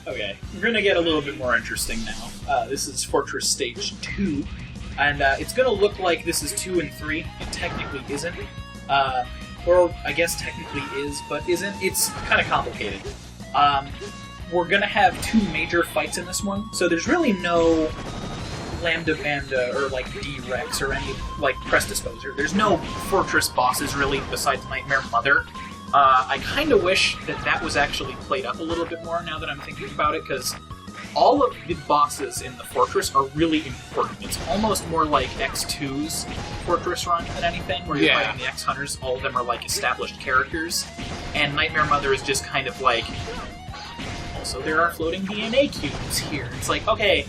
Okay, we're gonna get a little bit more interesting now. This is Fortress Stage 2, and it's gonna look like this is 2 and 3. It technically isn't. Or I guess technically is, but isn't. It's kind of complicated. We're gonna have 2 major fights in this one, so there's really no Lambda Banda or like D-Rex or any like Press Disposer. There's no fortress bosses really besides Nightmare Mother. I kind of wish that was actually played up a little bit more now that I'm thinking about it, because all of the bosses in the fortress are really important. It's almost more like X2's fortress run than anything, where you're fighting the X-Hunters. All of them are like established characters, and Nightmare Mother is just kind of like, also there are floating DNA cubes here. It's like, okay,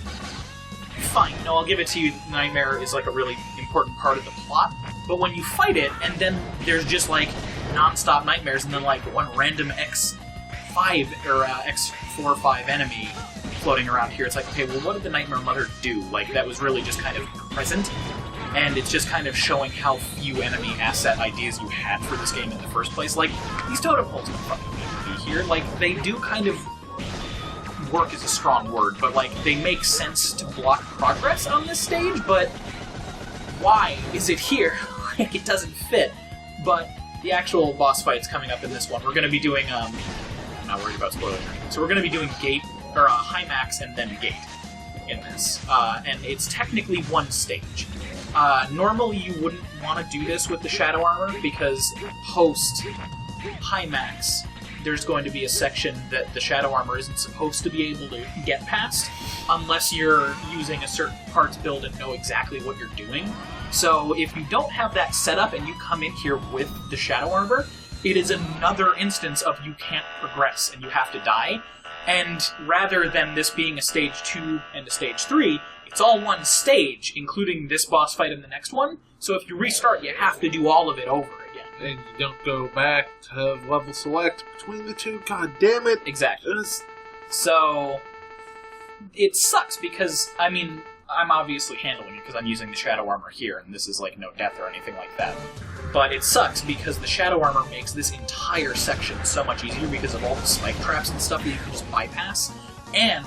fine, no, I'll give it to you, Nightmare is like a really important part of the plot, but when you fight it, and then there's just like non-stop nightmares, and then like one random X5 or X4 or 5 enemy floating around here, it's like, okay, well, what did the Nightmare Mother do? Like, that was really just kind of present, and it's just kind of showing how few enemy asset ideas you had for this game in the first place. Like, these totem poles don't fucking need to be here. Like, they do kind of work is a strong word, but like, they make sense to block progress on this stage, but why is it here? Like, it doesn't fit. But the actual boss fight's coming up in this one. We're going to be doing, I'm not worried about spoilers. So we're going to be doing Highax and then Gate in this. And it's technically one stage. Normally you wouldn't want to do this with the Shadow Armor, because post Highax, there's going to be a section that the Shadow Armor isn't supposed to be able to get past, unless you're using a certain parts build and know exactly what you're doing. So if you don't have that set up and you come in here with the Shadow Armor, it is another instance of you can't progress and you have to die. And rather than this being a stage 2 and a stage 3, it's all one stage, including this boss fight and the next one. So if you restart, you have to do all of it over again. And you don't go back to level select between the two. God damn it. Exactly. So it sucks because, I mean, I'm obviously handling it because I'm using the Shadow Armor here, and this is like no death or anything like that. But it sucks because the Shadow Armor makes this entire section so much easier because of all the spike traps and stuff that you can just bypass. And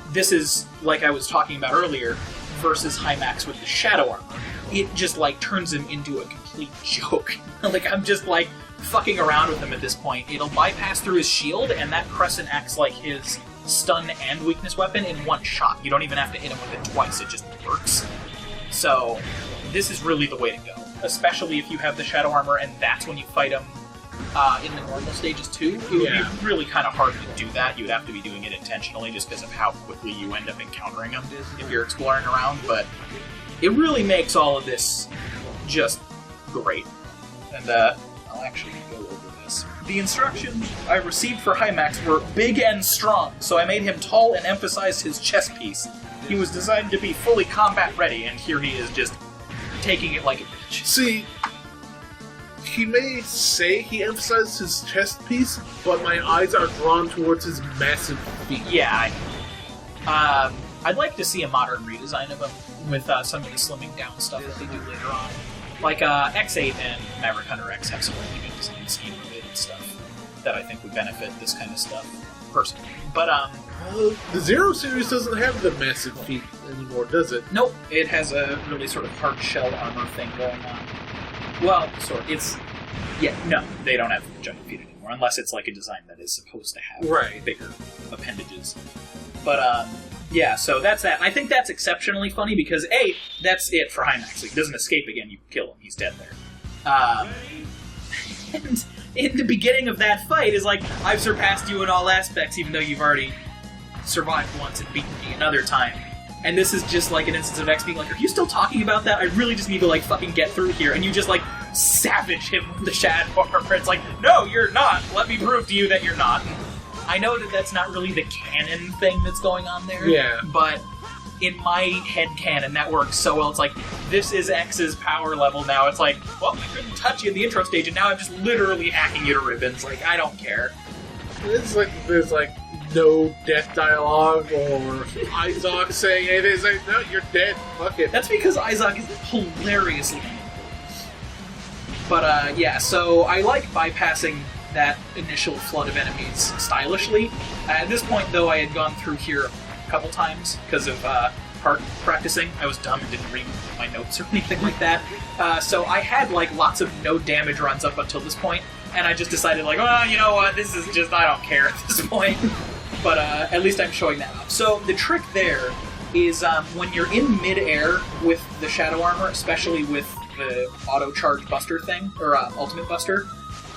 this is, like I was talking about earlier, versus Highax with the Shadow Armor. It just like turns him into a complete joke. Like, I'm just like fucking around with him at this point. It'll bypass through his shield, and that Crescent acts like his stun and weakness weapon in one shot. You don't even have to hit him with it twice, it just works. So, this is really the way to go. Especially if you have the Shadow Armor, and that's when you fight him in the normal stages too. It would be really kind of hard to do that. You'd have to be doing it intentionally just because of how quickly you end up encountering them if you're exploring around, but it really makes all of this just great. And I'll actually go over this. The instructions I received for Highax were big and strong, so I made him tall and emphasized his chest piece. He was designed to be fully combat ready, and here he is just taking it like a bitch. See, he may say he emphasized his chest piece, but my eyes are drawn towards his massive feet. Yeah, I'd like to see a modern redesign of him with some of the slimming down stuff that they do later on. Like, X8 and Maverick Hunter X have some really good design scheme of it and stuff that I think would benefit this kind of stuff, personally. But, the Zero series doesn't have the massive feet anymore, does it? Nope. It has a really sort of hard shell armor thing going on. Well, sort of. It's... Yeah, no, they don't have giant feet anymore, unless it's like a design that is supposed to have bigger appendages. But, yeah, so that's that. And I think that's exceptionally funny because, A, that's it for Highax. He doesn't escape again, you kill him, he's dead there. And in the beginning of that fight is like, I've surpassed you in all aspects, even though you've already survived once and beaten me another time. And this is just like an instance of X being like, are you still talking about that? I really just need to like fucking get through here. And you just like savage him with the Shadow Armor. It's like, no, you're not. Let me prove to you that you're not. And I know that that's not really the canon thing that's going on there. Yeah. But in my head canon, that works so well. It's like, this is X's power level now. It's like, well, I couldn't touch you in the intro stage, and now I'm just literally hacking you to ribbons. Like, I don't care. It's like, there's like no death dialogue or Isaac saying anything. It's like, no, you're dead. Fuck it. That's because Isaac is hilariously. But, yeah, so I like bypassing that initial flood of enemies stylishly. At this point, though, I had gone through here a couple times because of practicing. I was dumb and didn't read my notes or anything like that. So I had like lots of no damage runs up until this point, and I just decided like, oh, you know what, this is just, I don't care at this point. But at least I'm showing that off. So the trick there is when you're in mid-air with the Shadow Armor, especially with the auto-charge buster thing, or ultimate buster,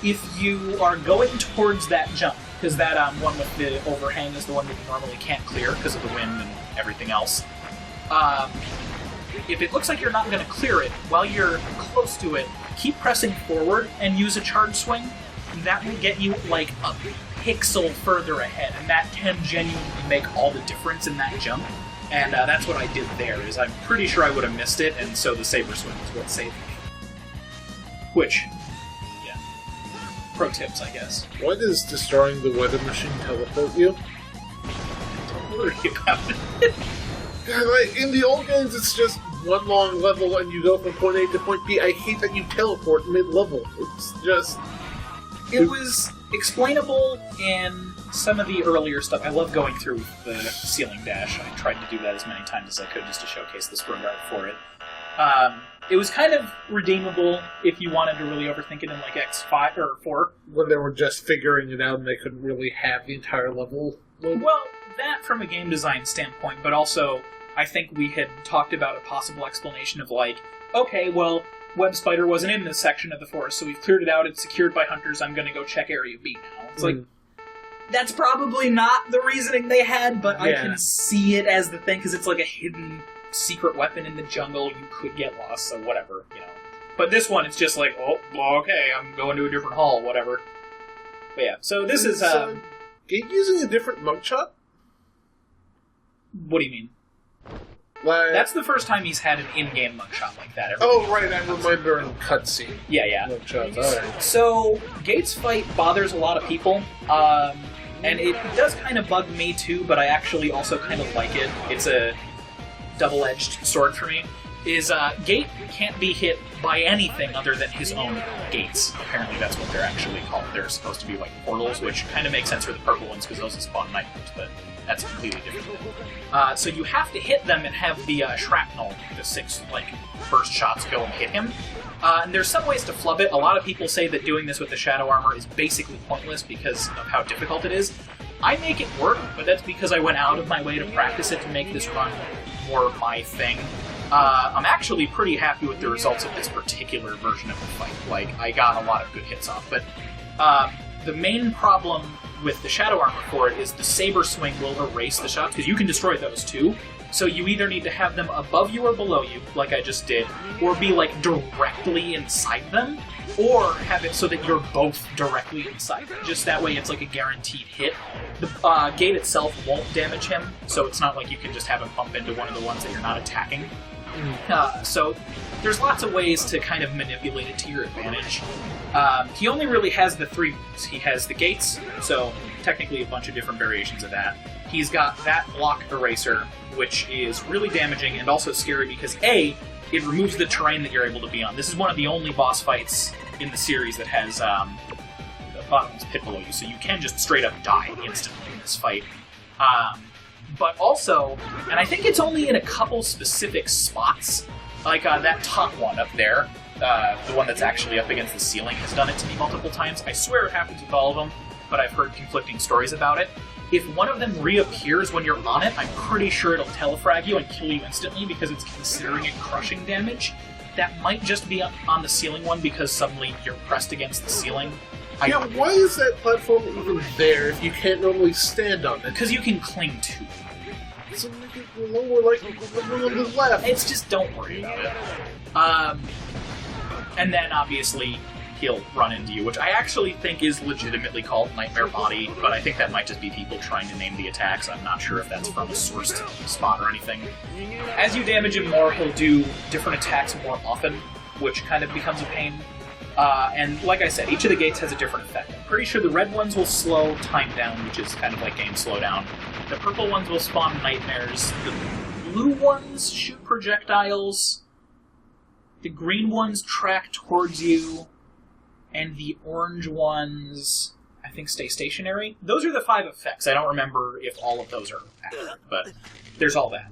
if you are going towards that jump, because that one with the overhang is the one that you normally can't clear because of the wind and everything else, if it looks like you're not going to clear it, while you're close to it, keep pressing forward and use a charge swing. That will get you like a pixel further ahead, and that can genuinely make all the difference in that jump. And that's what I did there, is I'm pretty sure I would have missed it, and so the Saber Swing was what saved me. Which, yeah. Pro tips, I guess. Why does destroying the weather machine teleport you? Don't worry about it. Like, in the old games, it's just one long level and you go from point A to point B. I hate that you teleport mid-level. It's just... It was explainable in some of the earlier stuff. I love going through the ceiling dash. I tried to do that as many times as I could just to showcase the sprung art for it. It was kind of redeemable if you wanted to really overthink it in like X5 or 4. When they were just figuring it out and they couldn't really have the entire level. Well, that from a game design standpoint, but also I think we had talked about a possible explanation of like, okay, well, Web Spider wasn't in this section of the forest, so we've cleared it out, it's secured by hunters, I'm gonna go check Area B now. It's like, that's probably not the reasoning they had, but I can see it as the thing, because it's like a hidden secret weapon in the jungle, you could get lost, so whatever, you know. But this one, it's just like, oh, well, okay, I'm going to a different hall, whatever. But yeah, so this is, Gate using a different mugshot? What do you mean? Like, that's the first time he's had an in-game mugshot like that. Oh, right, I remember in cutscene. Yeah. Mugshots, alright. So, Gate's fight bothers a lot of people, and it does kind of bug me too, but I actually also kind of like it. It's a double-edged sword for me. Gate can't be hit by anything other than his own gates. Apparently that's what they're actually called. They're supposed to be like portals, which kind of makes sense for the purple ones, because those spawn nightmares, but that's completely different. So you have to hit them and have the shrapnel, the 6 burst shots go and hit him. And there's some ways to flub it. A lot of people say that doing this with the Shadow Armor is basically pointless because of how difficult it is. I make it work, but that's because I went out of my way to practice it to make this run more my thing. I'm actually pretty happy with the results of this particular version of the fight. Like, I got a lot of good hits off, but the main problem with the Shadow Armor for it is the Saber Swing will erase the shots, because you can destroy those too. So you either need to have them above you or below you, like I just did, or be like directly inside them, or have it so that you're both directly inside them. Just that way it's like a guaranteed hit. The gate itself won't damage him, so it's not like you can just have him bump into one of the ones that you're not attacking. So there's lots of ways to kind of manipulate it to your advantage. He only really has the 3 moves. He has the gates, so technically a bunch of different variations of that. He's got that block eraser, which is really damaging and also scary because A, it removes the terrain that you're able to be on. This is one of the only boss fights in the series that has the bottomless pit below you, so you can just straight up die instantly in this fight. But also, and I think it's only in a couple specific spots, like that top one up there, the one that's actually up against the ceiling, has done it to me multiple times. I swear it happens with all of them, but I've heard conflicting stories about it. If one of them reappears when you're on it, I'm pretty sure it'll telefrag you and kill you instantly because it's considering it crushing damage. That might just be on the ceiling one because suddenly you're pressed against the ceiling. Why is that platform even there if you can't normally stand on it? Because you can cling to it. So make it lower, like on the left. It's just, don't worry about it. And then, obviously, he'll run into you, which I actually think is legitimately called Nightmare Body, but I think that might just be people trying to name the attacks. I'm not sure if that's from a sourced spot or anything. As you damage him more, he'll do different attacks more often, which kind of becomes a pain. And like I said, each of the gates has a different effect. I'm pretty sure the red ones will slow time down, which is kind of like game slowdown. The purple ones will spawn nightmares. The blue ones shoot projectiles. The green ones track towards you. And the orange ones think stay stationary. Those are the 5 effects. I don't remember if all of those are accurate, but there's all that.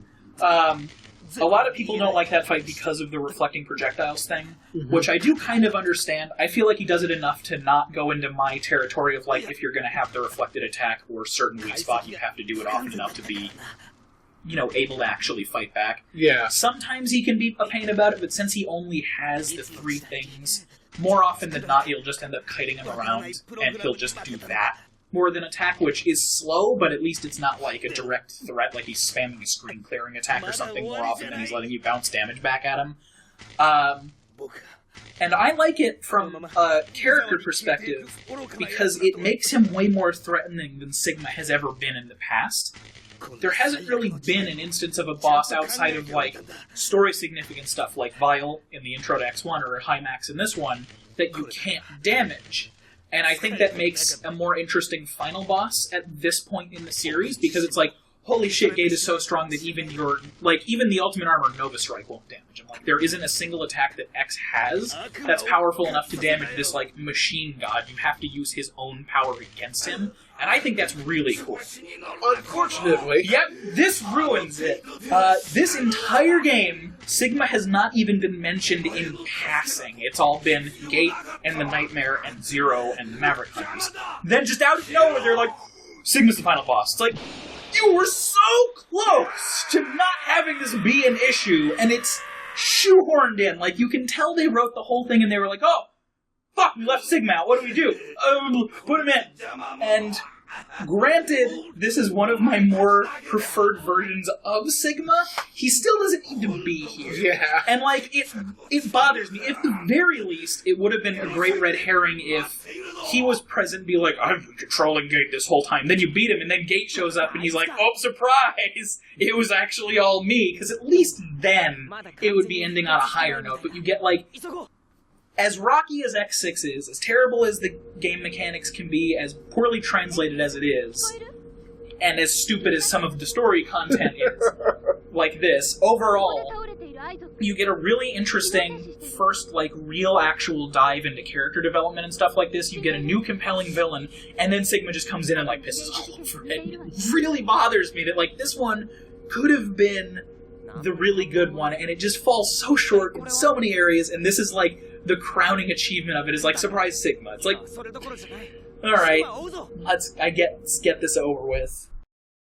A lot of people don't like that fight because of the reflecting projectiles thing, which I do kind of understand. I feel like he does it enough to not go into my territory of, like, if you're going to have the reflected attack or certain weak spot, you have to do it often enough to be, you know, able to actually fight back. Yeah. Sometimes he can be a pain about it, but since he only has the 3 things, more often than not, he'll just end up kiting him around, and he'll just do that more than attack, which is slow, but at least it's not like a direct threat, like he's spamming a screen-clearing attack or something more often than he's letting you bounce damage back at him. And I like it from a character perspective, because it makes him way more threatening than Sigma has ever been in the past. There hasn't really been an instance of a boss outside of, like, story-significant stuff, like Vile in the intro to X1 or Highax in this one, that you can't damage. And I think that makes a more interesting final boss at this point in the series, because it's like, holy shit, Gate is so strong that even even the Ultimate Armor Nova Strike won't damage him. Like, there isn't a single attack that X has that's powerful enough to damage this, like, machine god. You have to use his own power against him, and I think that's really cool. Unfortunately. Yep, this ruins it. This entire game, Sigma has not even been mentioned in passing. It's all been Gate and the Nightmare and Zero and the Maverick Hunters. Then just out of nowhere, they're like, Sigma's the final boss. It's like, you were so close to not having this be an issue, and it's shoehorned in. Like, you can tell they wrote the whole thing and they were like, oh, fuck, we left Sigma out. What do we do? Put him in. And granted, this is one of my more preferred versions of Sigma. He still doesn't need to be here. Yeah. And, like, it bothers me. At the very least, it would have been a great red herring if he was present and be like, I've been controlling Gate this whole time. Then you beat him, and then Gate shows up, and he's like, oh, surprise! It was actually all me. Because at least then, it would be ending on a higher note. But you get, like, as rocky as X6 is, as terrible as the game mechanics can be, as poorly translated as it is, and as stupid as some of the story content is, like this, overall, you get a really interesting first, like, real actual dive into character development and stuff like this. You get a new compelling villain, and then Sigma just comes in and, like, pisses all over it. It really bothers me that, like, this one could have been the really good one, and it just falls so short in so many areas, and this is, like, the crowning achievement of it is, like, surprise Sigma. It's like, alright, let's get this over with.